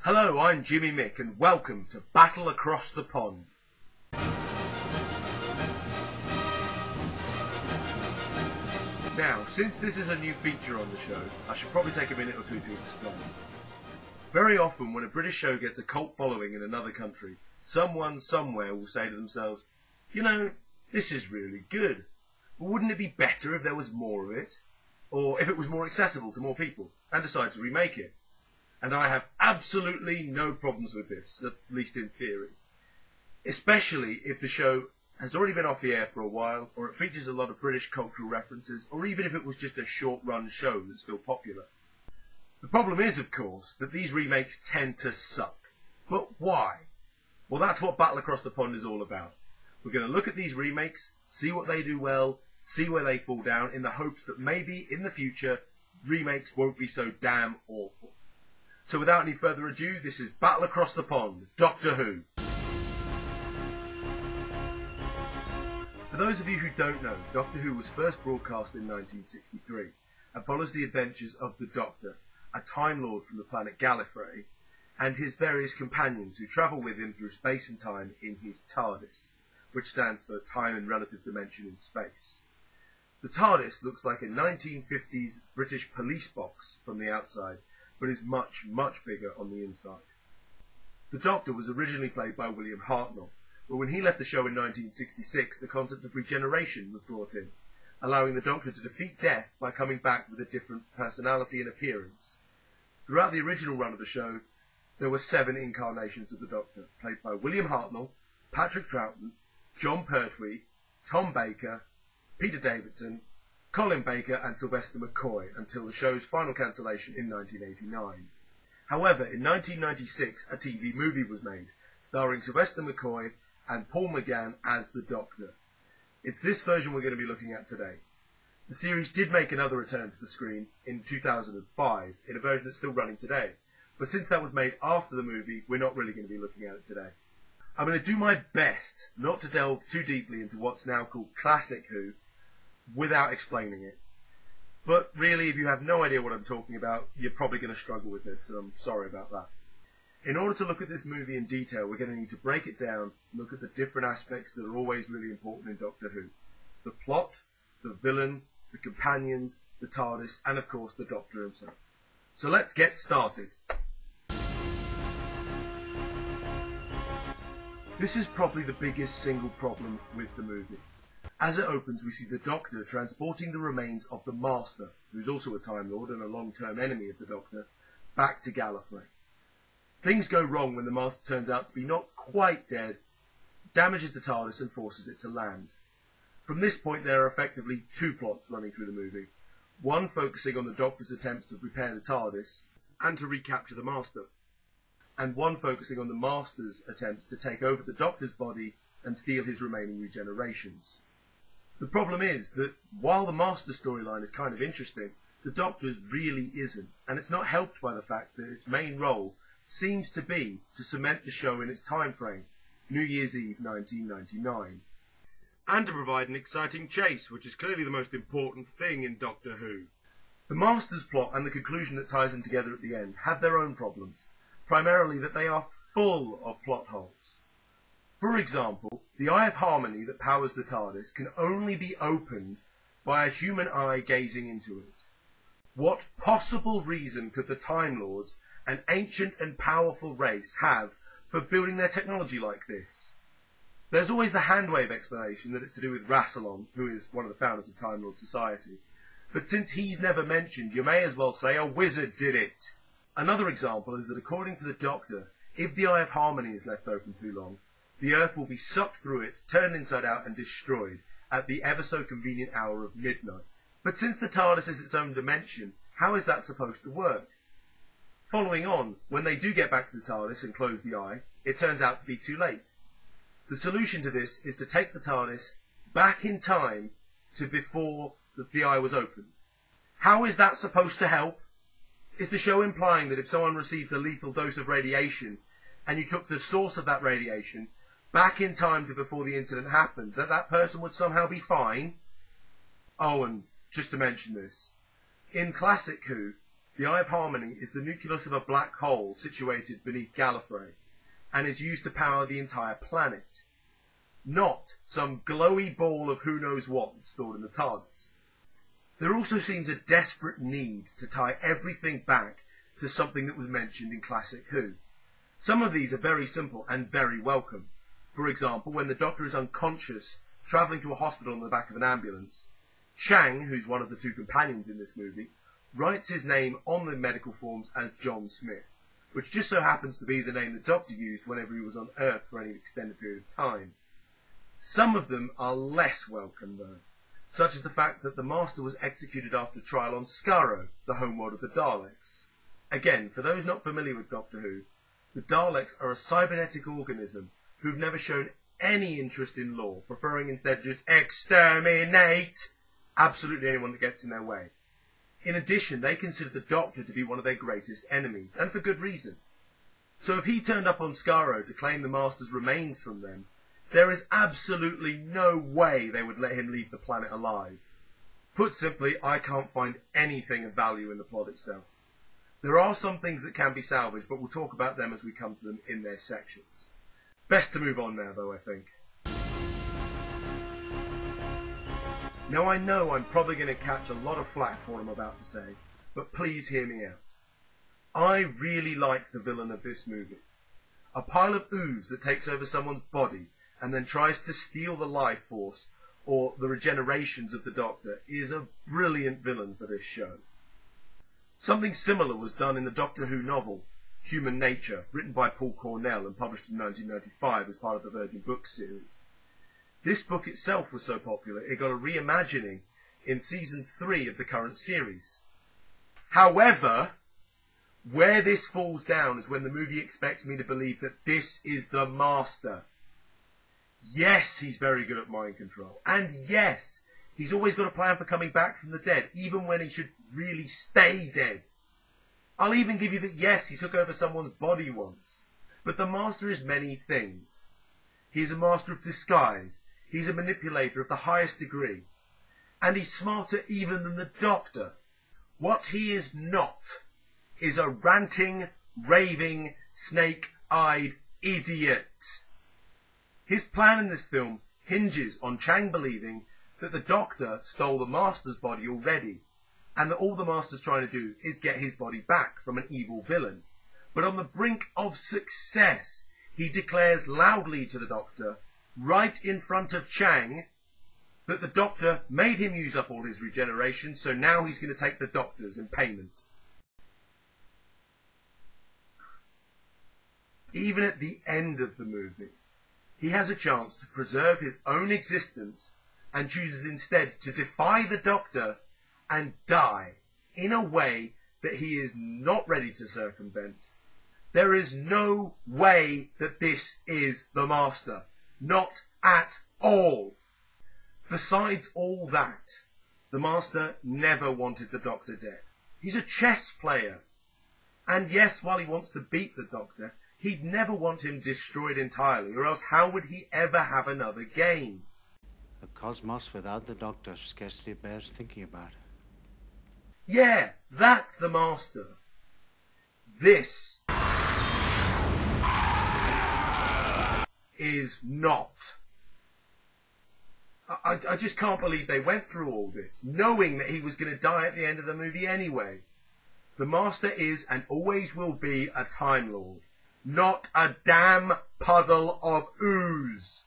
Hello, I'm Jimmy Mick and welcome to Battle Across the Pond. Now, since this is a new feature on the show, I should probably take a minute or two to explain. Very often when a British show gets a cult following in another country, someone somewhere will say to themselves, you know, this is really good, but wouldn't it be better if there was more of it? Or if it was more accessible to more people, and decide to remake it? And I have absolutely no problems with this, at least in theory. Especially if the show has already been off the air for a while, or it features a lot of British cultural references, or even if it was just a short-run show that's still popular. The problem is, of course, that these remakes tend to suck. But why? Well, that's what Battle Across the Pond is all about. We're going to look at these remakes, see what they do well, see where they fall down, in the hopes that maybe, in the future, remakes won't be so damn awful. So without any further ado, this is Battle Across the Pond, Doctor Who. For those of you who don't know, Doctor Who was first broadcast in 1963 and follows the adventures of the Doctor, a Time Lord from the planet Gallifrey, and his various companions who travel with him through space and time in his TARDIS, which stands for Time and Relative Dimension in Space. The TARDIS looks like a 1950s British police box from the outside, but is much, much bigger on the inside. The Doctor was originally played by William Hartnell, but when he left the show in 1966, the concept of regeneration was brought in, allowing the Doctor to defeat death by coming back with a different personality and appearance. Throughout the original run of the show, there were 7 incarnations of the Doctor, played by William Hartnell, Patrick Troughton, John Pertwee, Tom Baker, Peter Davidson, Colin Baker and Sylvester McCoy, until the show's final cancellation in 1989. However, in 1996, a TV movie was made, starring Sylvester McCoy and Paul McGann as the Doctor. It's this version we're going to be looking at today. The series did make another return to the screen in 2005, in a version that's still running today, but since that was made after the movie, we're not really going to be looking at it today. I'm going to do my best not to delve too deeply into what's now called Classic Who, without explaining it. But really, if you have no idea what I'm talking about, you're probably going to struggle with this, and I'm sorry about that. In order to look at this movie in detail, we're going to need to break it down, look at the different aspects that are always really important in Doctor Who. The plot, the villain, the companions, the TARDIS, and of course the Doctor himself. So let's get started. This is probably the biggest single problem with the movie. As it opens, we see the Doctor transporting the remains of the Master, who's also a Time Lord and a long-term enemy of the Doctor, back to Gallifrey. Things go wrong when the Master turns out to be not quite dead, damages the TARDIS and forces it to land. From this point there are effectively 2 plots running through the movie, one focusing on the Doctor's attempts to repair the TARDIS and to recapture the Master, and one focusing on the Master's attempts to take over the Doctor's body and steal his remaining regenerations. The problem is that while the Master storyline is kind of interesting, the Doctor's really isn't, and it's not helped by the fact that its main role seems to be to cement the show in its time frame, New Year's Eve 1999, and to provide an exciting chase, which is clearly the most important thing in Doctor Who. The Master's plot and the conclusion that ties them together at the end have their own problems, primarily that they are full of plot holes. For example, the Eye of Harmony that powers the TARDIS can only be opened by a human eye gazing into it. What possible reason could the Time Lords, an ancient and powerful race, have for building their technology like this? There's always the handwave explanation that it's to do with Rassilon, who is one of the founders of Time Lord Society. But since he's never mentioned, you may as well say a wizard did it. Another example is that according to the Doctor, if the Eye of Harmony is left open too long, the Earth will be sucked through it, turned inside out and destroyed at the ever so convenient hour of midnight. But since the TARDIS is its own dimension, how is that supposed to work? Following on, when they do get back to the TARDIS and close the eye, it turns out to be too late. The solution to this is to take the TARDIS back in time to before the eye was open. How is that supposed to help? Is the show implying that if someone received a lethal dose of radiation and you took the source of that radiation back in time to before the incident happened, that that person would somehow be fine? Oh, and just to mention this, in Classic Who, The Eye of Harmony is the nucleus of a black hole situated beneath Gallifrey, and is used to power the entire planet. Not some glowy ball of who knows what stored in the TARDIS. There also seems a desperate need to tie everything back to something that was mentioned in Classic Who. Some of these are very simple and very welcome. For example, when the Doctor is unconscious, travelling to a hospital on the back of an ambulance, Chang, who's one of the two companions in this movie, writes his name on the medical forms as John Smith, which just so happens to be the name the Doctor used whenever he was on Earth for any extended period of time. Some of them are less welcome, though, such as the fact that the Master was executed after trial on Skaro, the homeworld of the Daleks. Again, for those not familiar with Doctor Who, the Daleks are a cybernetic organism who've never shown any interest in law, preferring instead just exterminate absolutely anyone that gets in their way. In addition, they consider the Doctor to be one of their greatest enemies, and for good reason. So if he turned up on Skaro to claim the Master's remains from them, there is absolutely no way they would let him leave the planet alive. Put simply, I can't find anything of value in the plot itself. There are some things that can be salvaged, but we'll talk about them as we come to them in their sections. Best to move on now, though, I think. Now I know I'm probably going to catch a lot of flack for what I'm about to say, but please hear me out. I really like the villain of this movie. A pile of ooze that takes over someone's body and then tries to steal the life force or the regenerations of the Doctor is a brilliant villain for this show. Something similar was done in the Doctor Who novel, Human Nature, written by Paul Cornell and published in 1995 as part of the Virgin Books series. This book itself was so popular it got a reimagining in season 3 of the current series. However, where this falls down is when the movie expects me to believe that this is the Master. Yes, he's very good at mind control. And yes, he's always got a plan for coming back from the dead, even when he should really stay dead. I'll even give you that yes, he took over someone's body once. But the Master is many things. He is a master of disguise. He's a manipulator of the highest degree. And he's smarter even than the Doctor. What he is not is a ranting, raving, snake-eyed idiot. His plan in this film hinges on Chang believing that the Doctor stole the Master's body already, and that all the Master's trying to do is get his body back from an evil villain. But on the brink of success, he declares loudly to the Doctor, right in front of Chang, that the Doctor made him use up all his regeneration, so now he's going to take the Doctor's in payment. Even at the end of the movie, he has a chance to preserve his own existence and chooses instead to defy the Doctor and die in a way that he is not ready to circumvent. There is no way that this is the Master. Not at all. Besides all that, the Master never wanted the Doctor dead. He's a chess player. And yes, while he wants to beat the Doctor, he'd never want him destroyed entirely, or else how would he ever have another game? A cosmos without the Doctor scarcely bears thinking about. Yeah, that's the Master. This is not. I just can't believe they went through all this, knowing that he was going to die at the end of the movie anyway. The Master is and always will be a Time Lord, not a damn puddle of ooze.